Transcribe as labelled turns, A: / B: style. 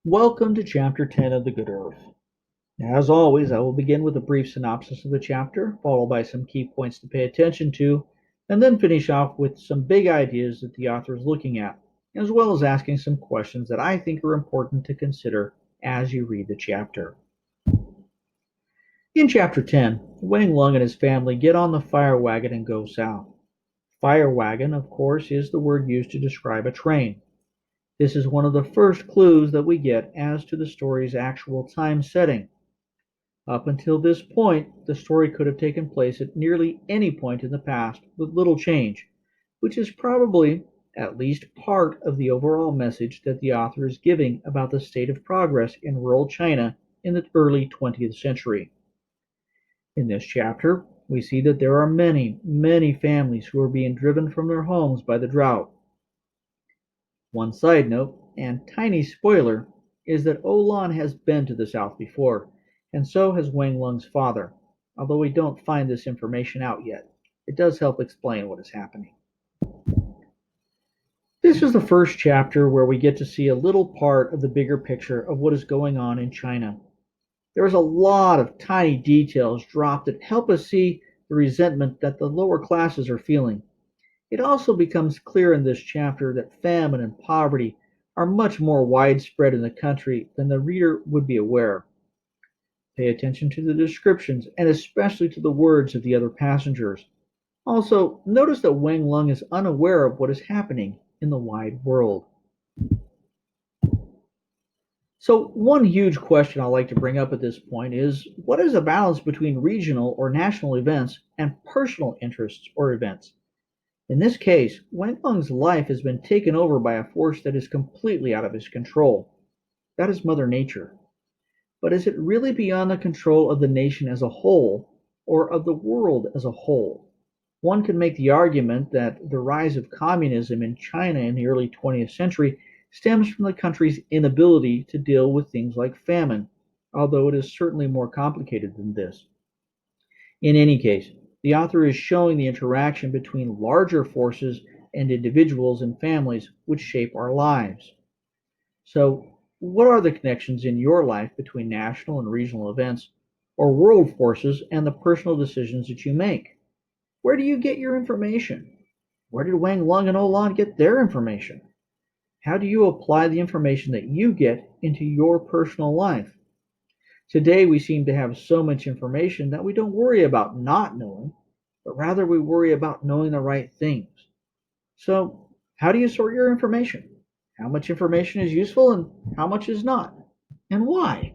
A: Welcome to Chapter 10 of The Good Earth. As always, I will begin with a brief synopsis of the chapter, followed by some key points to pay attention to, and then finish off with some big ideas that the author is looking at, as well as asking some questions that I think are important to consider as you read the chapter. In Chapter 10, Wang Lung and his family get on the fire wagon and go south. Fire wagon, of course, is the word used to describe a train. This is one of the first clues that we get as to the story's actual time setting. Up until this point, the story could have taken place at nearly any point in the past with little change, which is probably at least part of the overall message that the author is giving about the state of progress in rural China in the early 20th century. In this chapter, we see that there are many, many families who are being driven from their homes by the drought. One side note, and tiny spoiler, is that Olan has been to the south before, and so has Wang Lung's father, although we don't find this information out yet. It does help explain what is happening. This is the first chapter where we get to see a little part of the bigger picture of what is going on in China. There is a lot of tiny details dropped that help us see the resentment that the lower classes are feeling. It also becomes clear in this chapter that famine and poverty are much more widespread in the country than the reader would be aware. Pay attention to the descriptions and especially to the words of the other passengers. Also, notice that Wang Lung is unaware of what is happening in the wide world. So, one huge question I like to bring up at this point is what is the balance between regional or national events and personal interests or events? In this case, Wang Lung's life has been taken over by a force that is completely out of his control. That is Mother Nature. But is it really beyond the control of the nation as a whole, or of the world as a whole? One can make the argument that the rise of communism in China in the early 20th century stems from the country's inability to deal with things like famine, although it is certainly more complicated than this. In any case, the author is showing the interaction between larger forces and individuals and families which shape our lives. So, what are the connections in your life between national and regional events, or world forces and the personal decisions that you make? Where do you get your information? Where did Wang Lung and Olan get their information? How do you apply the information that you get into your personal life? Today we seem to have so much information that we don't worry about not knowing, but rather we worry about knowing the right things. So, how do you sort your information? How much information is useful and how much is not? And why?